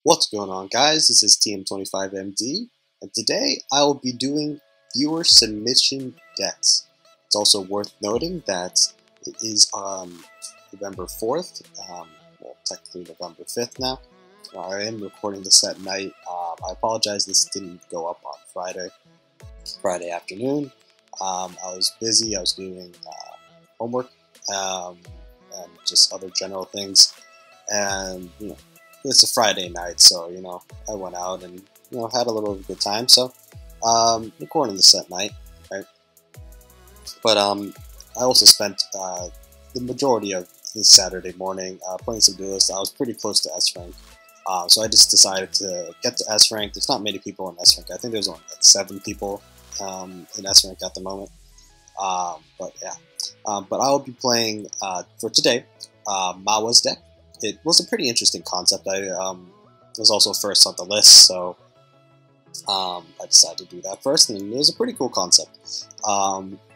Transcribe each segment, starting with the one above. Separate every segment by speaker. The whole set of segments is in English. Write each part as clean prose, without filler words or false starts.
Speaker 1: What's going on, guys? This is TM25MD, and today I will be doing viewer submission decks. It's also worth noting that it is November 4th, well, technically November 5th now. I am recording this at night. I apologize this didn't go up on Friday afternoon. I was busy. I was doing homework and just other general things, and it's a Friday night, so I went out and had a little good time. So recording this at night, right? But I also spent the majority of this Saturday morning playing some Duelyst. I was pretty close to S rank, so I just decided to get to S rank. There's not many people in S rank. I think there's only like 7 people in S rank at the moment. But yeah, but I will be playing for today Mawa's deck. It was a pretty interesting concept. I was also first on the list, so I decided to do that first, and it was a pretty cool concept.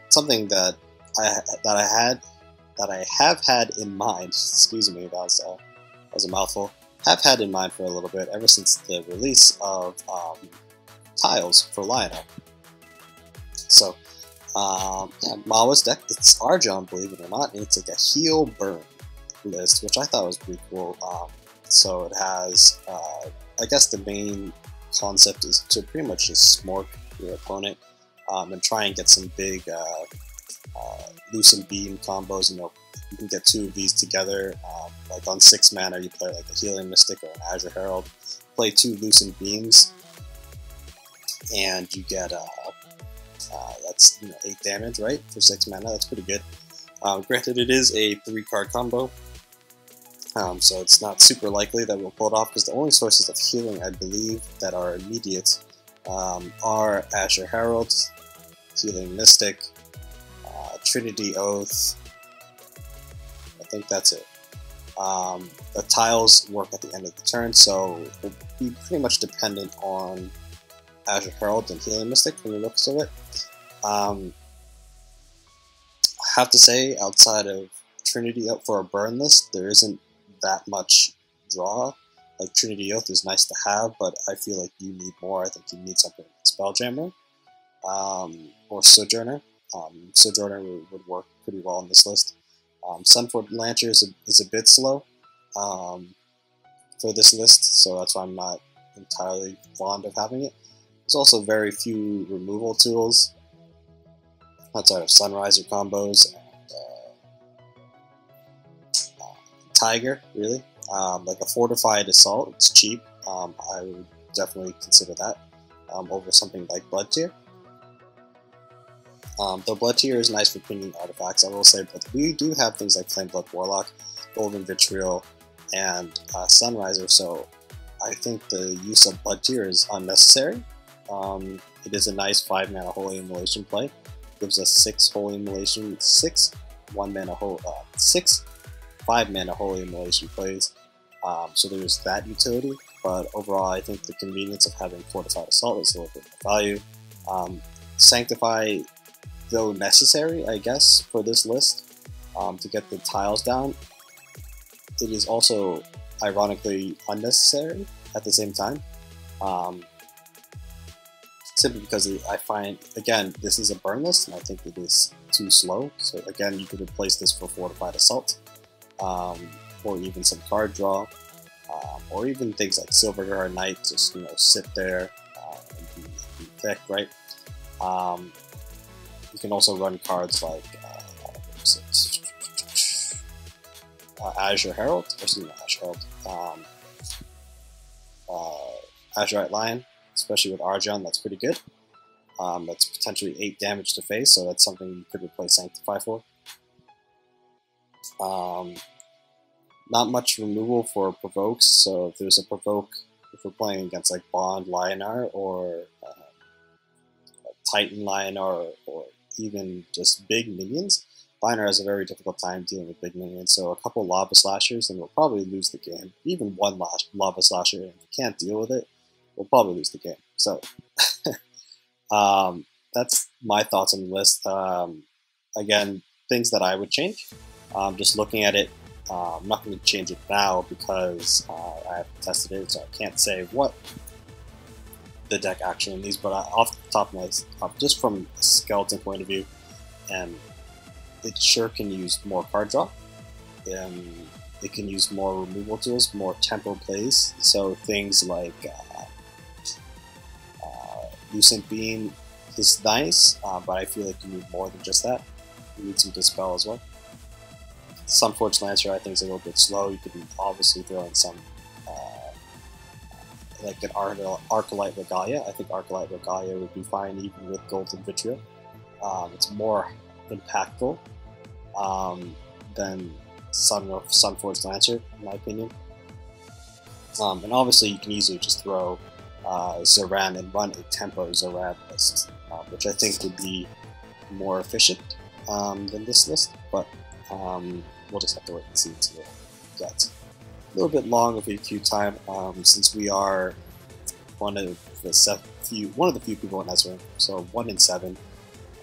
Speaker 1: Something that I have had in mind. Excuse me, that was a mouthful. Have had in mind for a little bit ever since the release of tiles for Lionel. So yeah, Mawa's deck. It's Argeon, believe it or not, and it's like a heal burn list, which I thought was pretty cool. So it has, I guess the main concept is to pretty much just smork your opponent and try and get some big Lucent Beam combos. You can get 2 of these together. Like on 6 mana, you play like a Healing Mystic or an Azure Herald. Play 2 Lucent Beams, and you get that's 8 damage, right? For 6 mana, that's pretty good. Granted, it is a 3-card combo. So it's not super likely that we'll pull it off, because the only sources of healing, I believe, that are immediate are Azure Herald, Healing Mystic, Trinity Oath. I think that's it. The tiles work at the end of the turn, so we'll be pretty much dependent on Azure Herald and Healing Mystic from the looks of it. I have to say, outside of Trinity Oath for a burn list, there isn't that much draw. Like Trinity Oath is nice to have, but I feel like you need more. I think you need something like Spelljammer or Sojourner. Sojourner would work pretty well on this list. Sunford Lancer is a bit slow for this list, so that's why I'm not entirely fond of having it. There's also very few removal tools outside of Sunriser combos and Tiger, really. Like a Fortified Assault, it's cheap. I would definitely consider that over something like Blood Tier. Though Blood Tier is nice for pinging artifacts, I will say, but we do have things like Flameblood Warlock, Golden Vitriol, and Sunriser, so I think the use of Blood Tier is unnecessary. It is a nice 5 mana Holy Immolation play. Gives us 6 Holy Immolation, 6 5 mana Holy Immolation plays. So there's that utility, but overall I think the convenience of having Fortified Assault is a little bit more value. Sanctify, though necessary, I guess, for this list to get the tiles down, it is also ironically unnecessary at the same time. Simply because I find, again, this is a burn list, and I think it is too slow. So again, you could replace this for Fortified Assault, or even some card draw, or even things like Silverguard Knight, just sit there and be thick, right? You can also run cards like Azure Herald, Azurite Lion, especially with Argeon. That's pretty good. That's potentially 8 damage to face, so that's something you could replace Sanctify for. Not much removal for provokes, so if there's a provoke, if we're playing against like Bond Lionar or Titan Lionar or even just big minions, Lionar has a very difficult time dealing with big minions, so a couple Lava Slashers and we'll probably lose the game. Even one Lava Slasher, and if you can't deal with it, we'll probably lose the game. So that's my thoughts on the list. Again, things that I would change. Just looking at it, I'm not going to change it now because I haven't tested it, so I can't say what the deck actually needs, but off the top of my head, just from a skeleton point of view, it sure can use more card draw. It can use more removal tools, more tempo plays, so things like Lucent Beam is nice, but I feel like you need more than just that. You need some Dispel as well. Sunforged Lancer I think is a little bit slow. You can obviously throw in some like an Arcalite Regalia. I think Arcalite Regalia would be fine even with Golden Vitriol. It's more impactful than Sunforged Lancer, in my opinion. And obviously you can easily just throw Zoran and run a tempo Zoran list, which I think would be more efficient than this list, but we'll just have to wait and see until it gets a little bit long of a queue time, since we are one of the few people in S rank. So 1 in 7,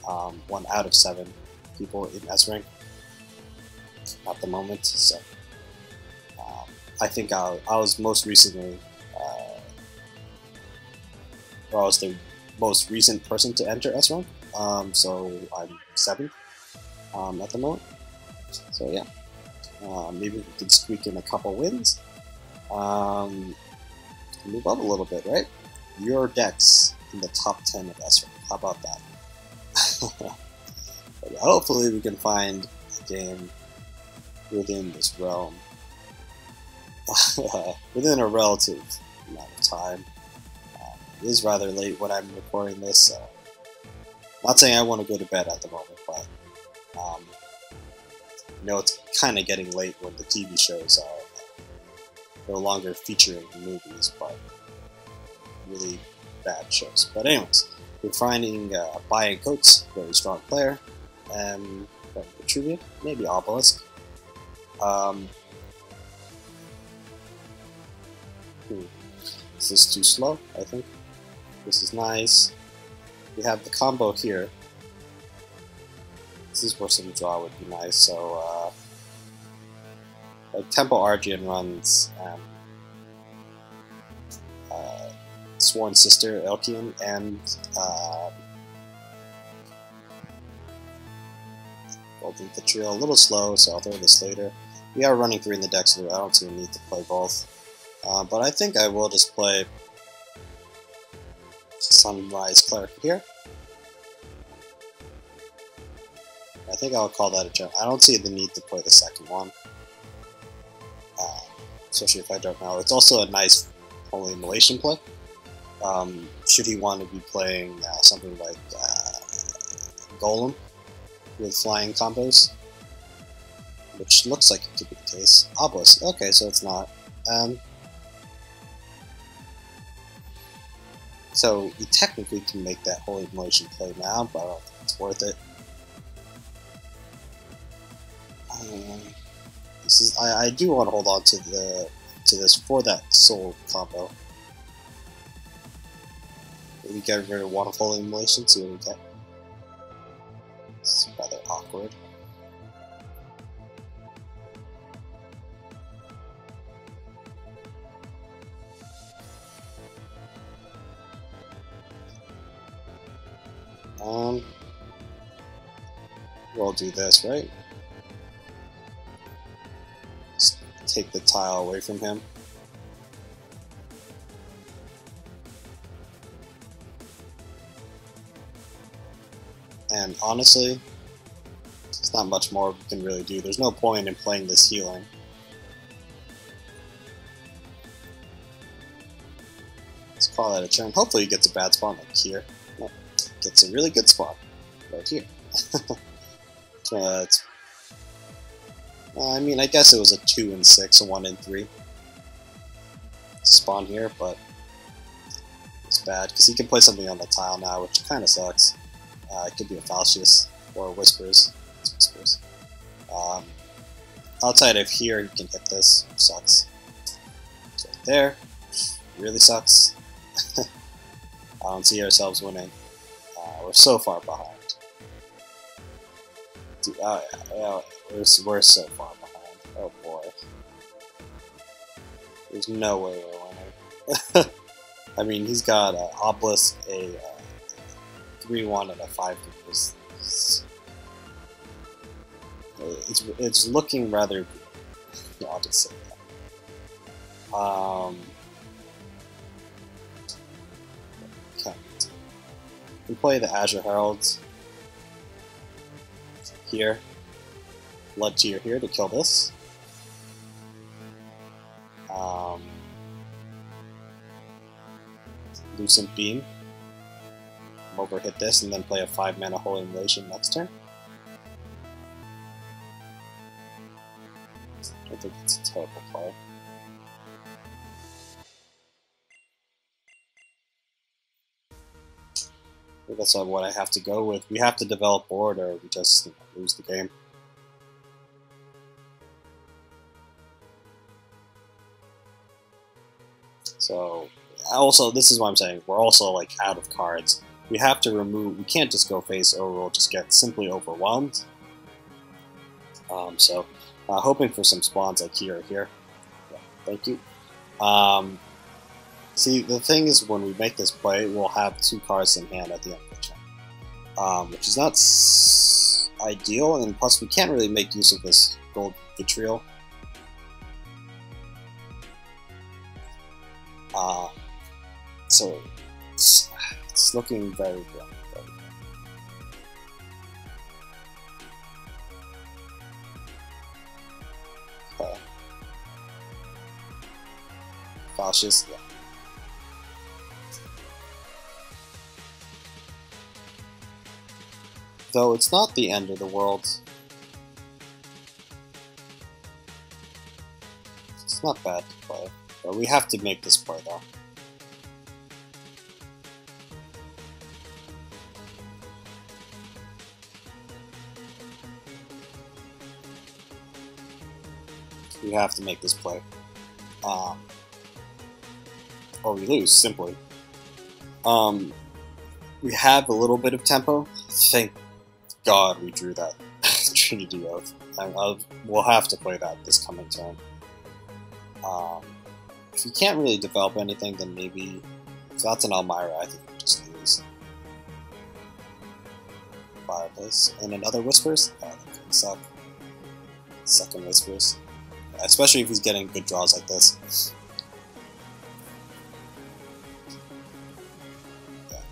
Speaker 1: 1 out of 7 people in S rank at the moment. So I think I was most recently, or I was the most recent person to enter S rank. So I'm 7th at the moment. So yeah, maybe we can squeak in a couple wins. Move up a little bit, right? Your decks in the top 10 of S rank. How about that? But hopefully we can find a game within this realm, within a relative amount of time. It is rather late when I'm recording this, so not saying I want to go to bed at the moment, but you know, it's kind of getting late when the TV shows are no longer featuring movies, but really bad shows. But anyways, we're finding Bayern Coates, very strong player, and Vitruvian, maybe Obelisk. This is too slow, I think. This is nice. We have the combo here. This is where some draw would be nice. So, like Tempo Argeon runs Sworn Sister Elkian and Golden Vitriol. A little slow, so I'll throw this later. We are running 3 in the deck, so I don't see a need to play both. But I think I will just play Sunrise Cleric here. I think I'll call that a turn. I don't see the need to play the second one, especially if I don't know. It's also a nice Holy Immolation play. Should he want to be playing something like Golem with flying combos, which looks like it could be the case. Obelisk, okay, so it's not. So we technically can make that Holy Immolation play now, but I don't think it's worth it. This is I do want to hold on to this for that soul combo. Maybe get rid of one of Holy Immolation, see what we get. It's rather awkward. We'll do this, right? Just take the tile away from him. And honestly, there's not much more we can really do. There's no point in playing this healing. Let's call that a turn. Hopefully he gets a bad spawn like here. Well, gets a really good spawn right here. I mean, I guess it was a 2 and 6, a 1 and 3 spawn here, but it's bad because he can play something on the tile now, which kind of sucks. It could be a Falcius or Whispers. It's Whispers. Outside of here, you can hit this. Sucks. It's right there. Really sucks. I don't see ourselves winning. We're so far behind. Dude, oh yeah, we're so far behind. Oh boy. There's no way we're winning. I mean, he's got Obelisk, a 3-1 and a 5-2. It's looking rather. Yeah, I'll just say that. We play the Azure Heralds here. Blood Tier here to kill this. Lucent Beam. Overhit this and then play a 5-mana Holy Immolation next turn. I don't think it's a terrible play. I think that's what I have to go with. We have to develop board or we just lose the game. So, also, this is what I'm saying. We're also like out of cards. We have to remove. We can't just go face or we'll just get simply overwhelmed. Hoping for some spawns like here or here. Yeah, thank you. See, the thing is, when we make this play, we'll have 2 cards in hand at the end of the turn, which is not ideal. And plus, we can't really make use of this gold vitriol. So it's looking very good. Okay. Cautious, yeah. Though it's not the end of the world. It's not bad to play. But we have to make this play though. We have to make this play. Or we lose, simply. We have a little bit of tempo. Thank God we drew that Trinity Oath. We'll have to play that this coming turn. If we can't really develop anything, then maybe if that's an Elmira, I think we just lose. Fireplace. And another Whispers? Oh, that could suck. Second Whispers. Especially if he's getting good draws like this. Yeah.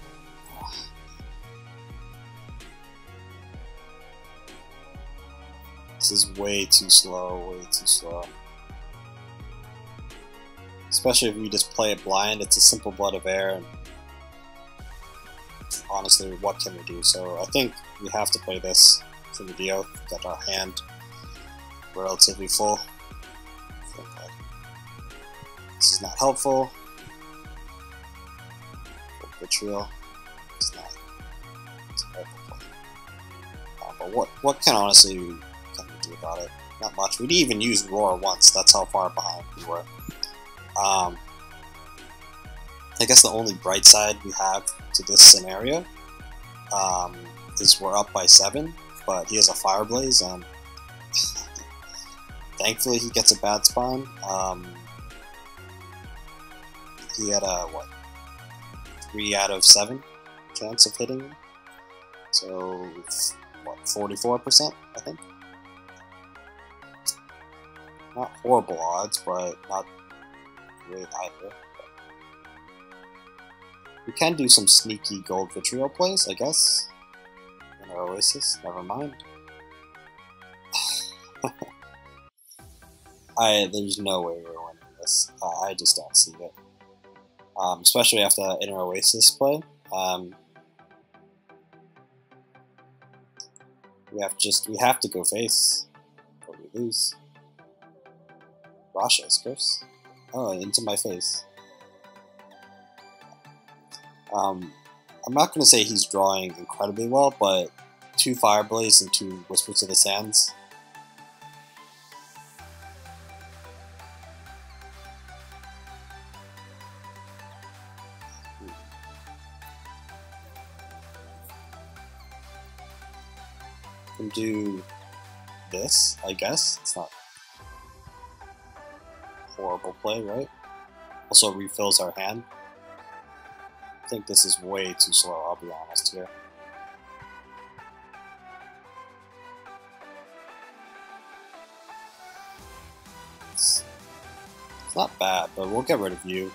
Speaker 1: This is way too slow, way too slow. Especially if we just play it blind, it's a simple Blood of Air, and honestly, what can we do? So I think we have to play this for the Dio, get our hand relatively full. This is not helpful. Vitriol. It's not. It's helpful. But what can honestly can we do about it? Not much. We didn't even use Roar once. That's how far behind we were. I guess the only bright side we have to this scenario is we're up by 7, but he has a Fire Blaze, and thankfully he gets a bad spawn. He had a, 3 out of 7 chance of hitting him. So, 44%, I think? Not horrible odds, but not great either. We can do some sneaky gold vitriol plays, I guess. In our Oasis, never mind. There's no way we're winning this. I just don't see it. Especially after that Inner Oasis play. We have to go face, or we lose. Rasha's curse. Oh, into my face. I'm not going to say he's drawing incredibly well, but 2 Fireblaze and 2 Whispers of the Sands. Can do this, I guess. It's not horrible play, right? Also refills our hand. I think this is way too slow, I'll be honest here. It's not bad, but we'll get rid of you.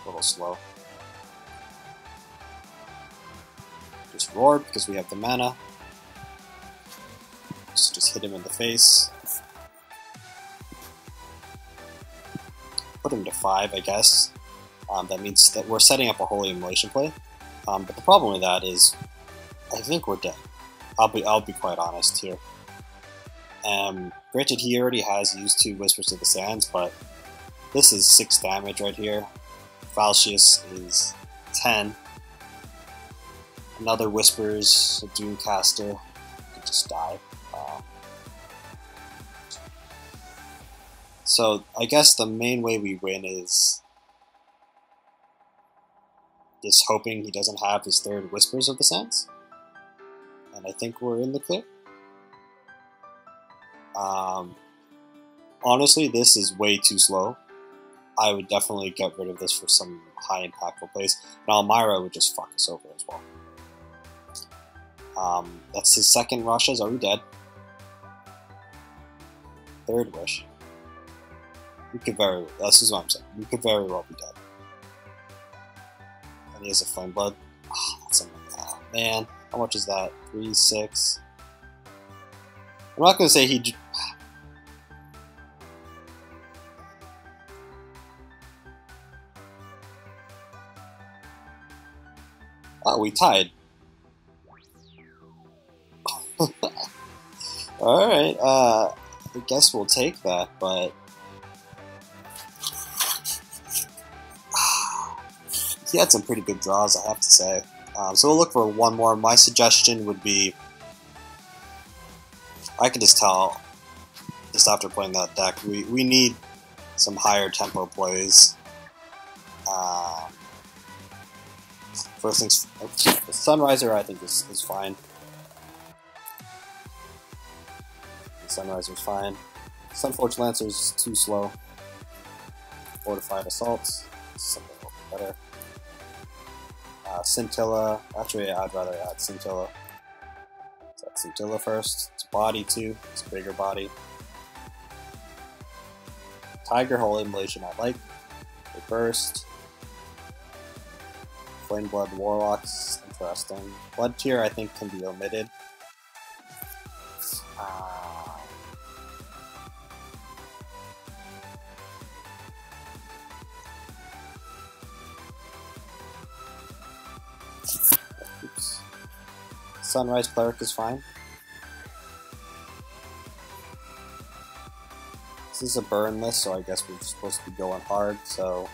Speaker 1: A little slow. Just roar because we have the mana. Just hit him in the face. Put him to 5, I guess. That means that we're setting up a Holy Immolation play. But the problem with that is, I think we're dead. I'll be quite honest here. Granted, he already has used 2 Whispers of the Sands, but this is 6 damage right here. Falcius is 10. Another Whispers, a Doomcaster, could just die. So I guess the main way we win is just hoping he doesn't have his 3rd Whispers of the Sands. And I think we're in the clear. Honestly, this is way too slow. I would definitely get rid of this for some high impactful plays. And Almira would just fuck us over as well. That's his 2nd Russia's already dead. 3rd Wish. We could this is what I'm saying. We could very well be dead. And he has a Flame Blood. Oh, that's a man. How much is that? 3, 6. I'm not gonna say he. Oh, we tied. Alright, I guess we'll take that, but he had some pretty good draws, I have to say. So we'll look for one more. My suggestion would be, I can just tell, just after playing that deck, we need some higher tempo plays. First things, the Sunriser I think is fine. The Sunriser's fine. Sunforged Lancer's too slow. Fortified Assault, something a little bit better. Scintilla, actually I'd rather add Scintilla. So that's Scintilla first. It's body too, it's a bigger body. Tiger Holy Immolation I like. They burst. Flame Blood Warlocks, interesting. Blood Tier I think can be omitted. Oops. Sunrise Cleric is fine. This is a burn list, so I guess we're supposed to be going hard, so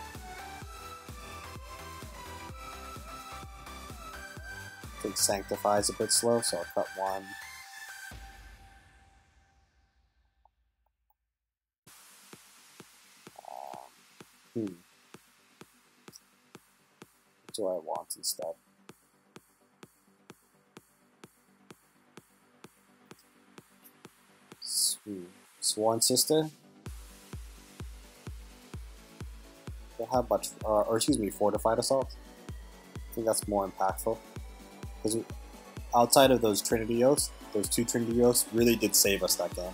Speaker 1: I think Sanctify is a bit slow, so I'll cut 1. What do I want instead? Sworn Sister? Don't have much, or excuse me, Fortified Assault. I think that's more impactful. Because outside of those Trinity Oaths, those 2 Trinity Oaths really did save us that game.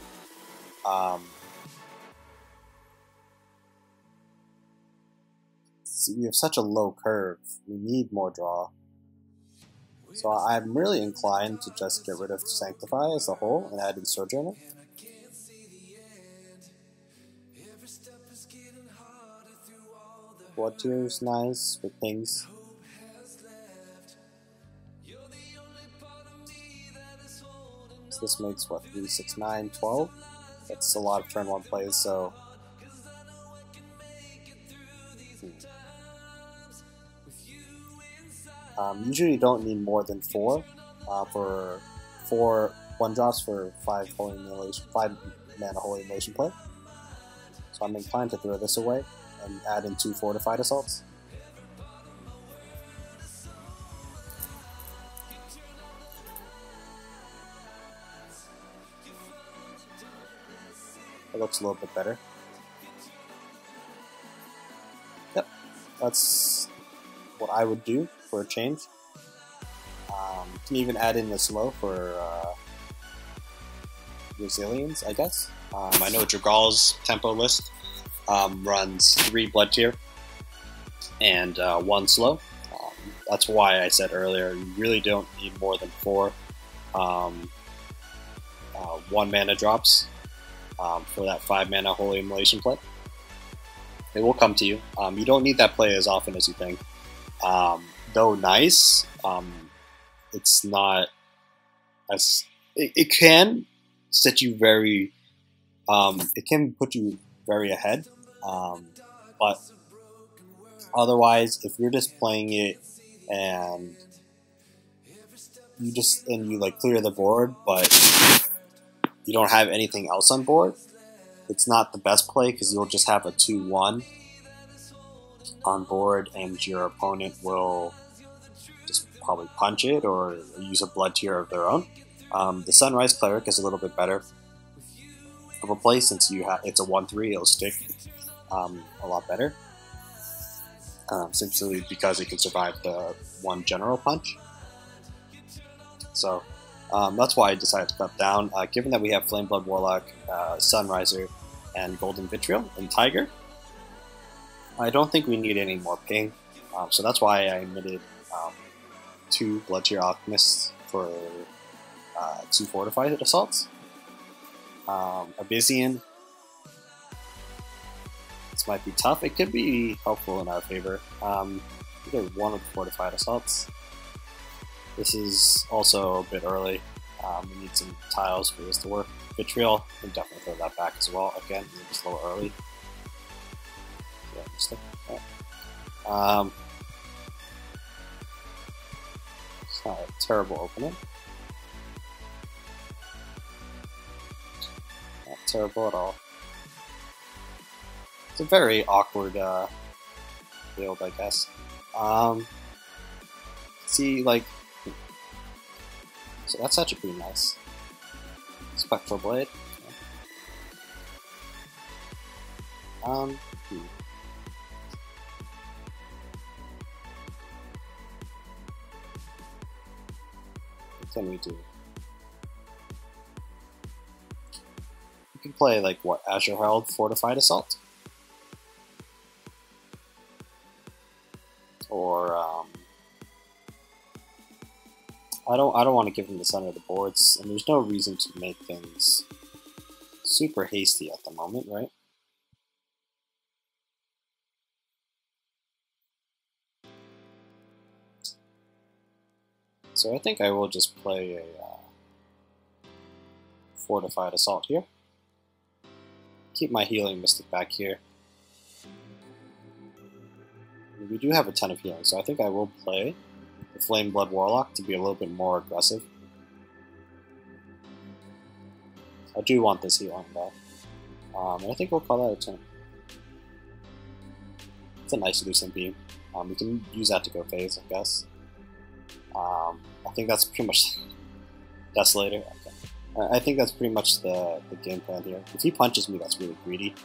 Speaker 1: See, we have such a low curve. We need more draw. So I'm really inclined to just get rid of Sanctify as a whole and add in Sojourner. Blood Tier's nice with things. So this makes what, 3, 6, 9, 12? That's a lot of turn 1 plays, so usually you don't need more than 4 for 4 1-drops for 5 mana Holy Immolation play. So I'm inclined to throw this away and add in 2 Fortified Assaults. It looks a little bit better. That's what I would do for a change. You can even add in the slow for Resilience, I guess. I know Dragal's tempo list runs 3 blood tier and 1 slow. That's why I said earlier you really don't need more than 4 1 mana drops for that 5 mana Holy Immolation play. It will come to you. You don't need that play as often as you think. Though nice, it's not as it can set you very. It can put you very ahead, but otherwise, if you're just playing it and you like clear the board, but you don't have anything else on board, it's not the best play because you'll just have a 2/1 on board, and your opponent will just probably punch it or use a blood tier of their own. The Sunrise Cleric is a little bit better of a play since it's a 1/3. It'll stick a lot better, simply because it can survive the 1 general punch. So that's why I decided to cut down. Given that we have Flameblood Warlock, Sunriser, and Golden Vitriol and Tiger, I don't think we need any more ping. So that's why I omitted 2 Blood Tier Alchemists for 2 Fortified Assaults. Abyssian. This might be tough. It could be helpful in our favor. Either 1 of the Fortified Assaults. This is also a bit early. We need some tiles for this to work. Vitriol, we can definitely throw that back as well. Again, it's a little early. Yeah, just look at that. It's not a terrible opening. Not terrible at all. It's a very awkward build, I guess. See, like, so that's actually pretty nice. Spectral Blade. Okay. What can we do? We can play, like, what, Azure Herald Fortified Assault? Or, I don't want to give him the center of the boards, and there's no reason to make things super hasty at the moment, right? So I think I will just play a Fortified Assault here. Keep my Healing Mystic back here. We do have a ton of healing, so I think I will play the Flameblood Warlock to be a little bit more aggressive. I do want this healing though. And I think we'll call that a turn. It's a nice Lucent Beam. We can use that to go phase, I guess. I think that's pretty much Desolator. Okay. I think that's pretty much the game plan here. If he punches me, that's really greedy.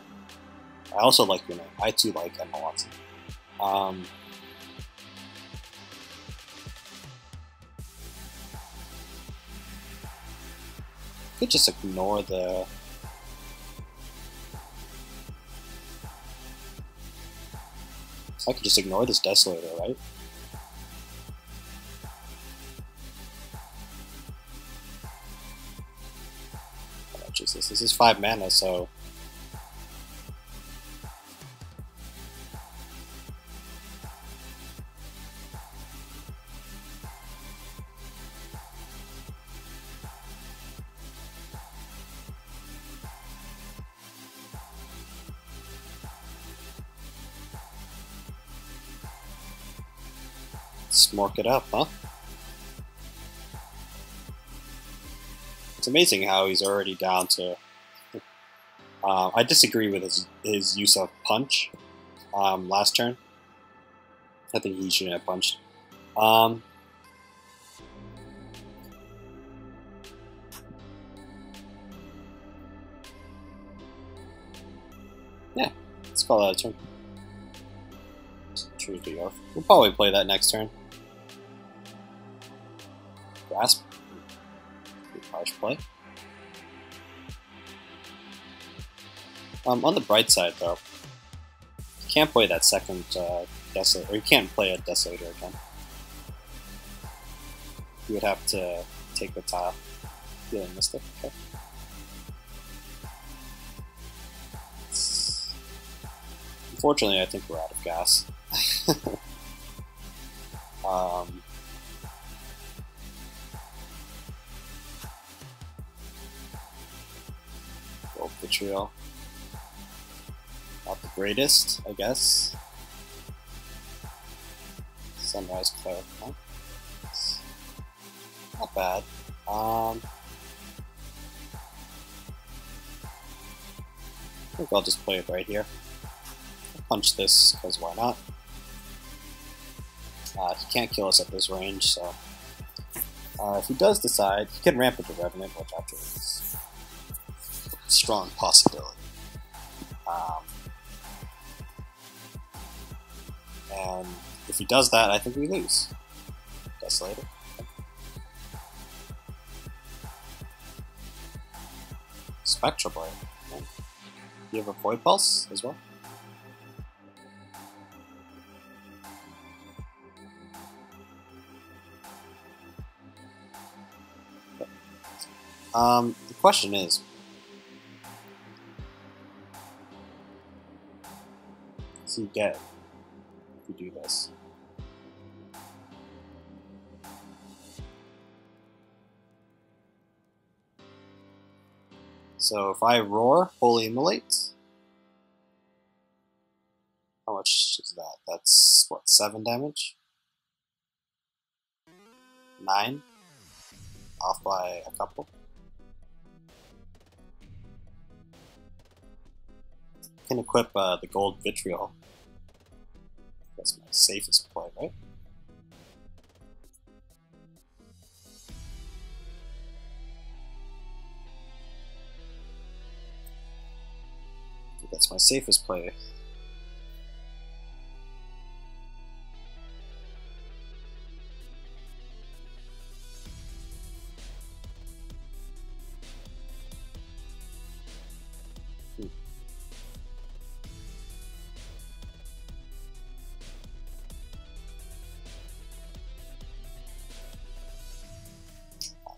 Speaker 1: I also like your name. I too like Emma Watson. Could just ignore the. I could just ignore this Desolator, right? Oh, Jesus, this is 5 mana, so. Smork it up, huh? It's amazing how he's already down to. I disagree with his use of punch last turn. I think he shouldn't have punched. Yeah, let's call that a turn. True to York. We'll probably play that next turn. Grasp. Harsh play. On the bright side, though, you can't play that second Desolator, or you can't play a Desolator again. You would have to take the tile. Healing Mystic, okay. Unfortunately, I think we're out of gas. Gold Vitriol. Not the greatest, I guess. Sunrise Cleric, huh? Not bad. I think I'll just play it right here. I'll punch this, because why not? He can't kill us at this range, so... if he does decide, he can ramp into Revenant, which actually is a strong possibility. And if he does that, I think we lose. Desolator. Spectral Blade. Okay. You have a Void Pulse as well? Okay. The question is, what does he get if we do this? So if I roar, Holy Immolate, how much is that? That's, what, 7 damage? 9? Off by a couple? I can equip the Gold Vitriol. That's my safest play, right? That's my safest play.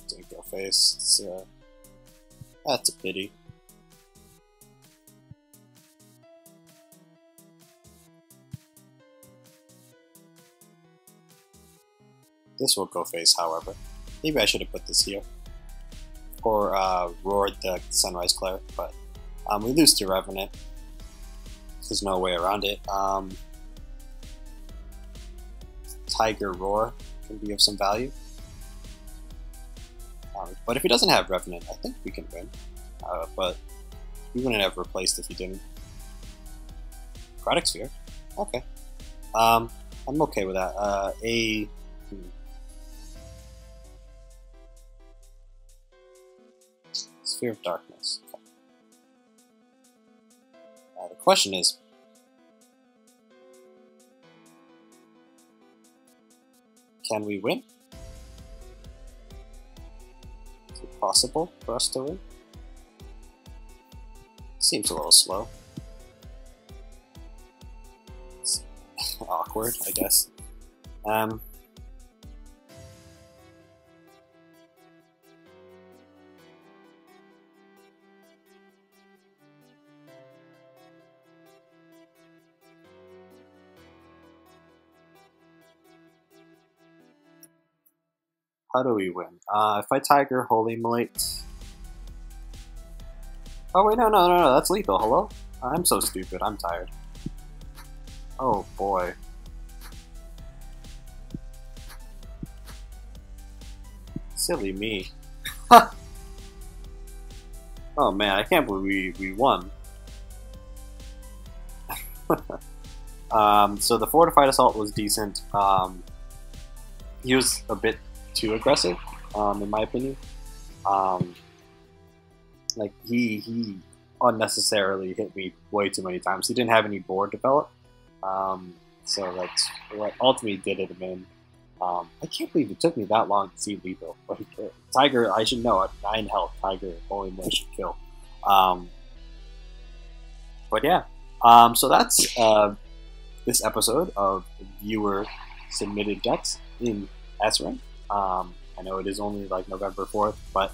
Speaker 1: Didn't go face. It's, that's a pity. This will go face, however. Maybe I should have put this here. Or roared the Sunrise Cleric, but we lose to Revenant. There's no way around it. Tiger Roar can be of some value. But if he doesn't have Revenant, I think we can win. But we wouldn't have replaced if he didn't. Chromatic Sphere? Okay. I'm okay with that. Sphere of Darkness. Okay. The question is, can we win? Is it possible for us to win? Seems a little slow. It's awkward, I guess. How do we win? If I Tiger Holy Immolate. Oh wait, no, that's lethal. Hello? I'm so stupid. I'm tired. Oh boy. Silly me. Oh man, I can't believe we won. So the Fortified Assault was decent. He was a bit too aggressive, in my opinion. Like he unnecessarily hit me way too many times. He didn't have any board develop. So that's what ultimately did it in. I can't believe it took me that long to see lethal. Like, Tiger, I should know, at 9 health, Tiger only one should kill. But yeah, so that's this episode of viewer submitted decks in S-Rank. I know it is only like November 4th, but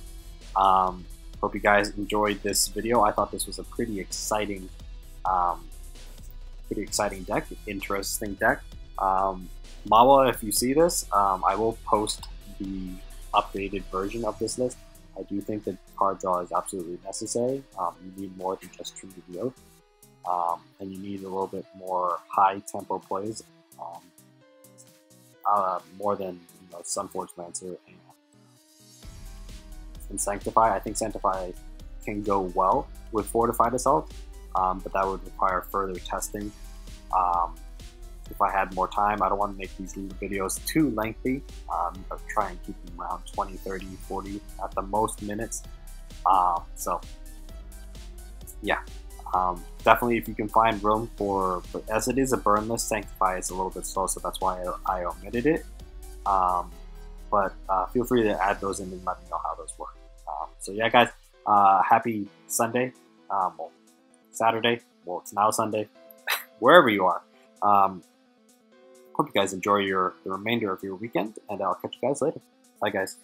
Speaker 1: hope you guys enjoyed this video. I thought this was a pretty exciting deck, interesting deck. Mawa, if you see this, I will post the updated version of this list. I do think that card draw is absolutely necessary. You need more than just Trinity of the Oath, and you need a little bit more high tempo plays, more than Sunforged Lancer and Sanctify. I think Sanctify can go well with Fortified Assault, but that would require further testing. If I had more time, I don't want to make these videos too lengthy. I'll try and keep them around 20, 30, 40 at the most minutes. So yeah, definitely if you can find room for, as it is a burn list, Sanctify is a little bit slow, so that's why I omitted it. But feel free to add those in and let me know how those work. So yeah, guys, happy Sunday, well, Saturday, well, it's now Sunday, wherever you are. Hope you guys enjoy the remainder of your weekend, and I'll catch you guys later. Bye, guys.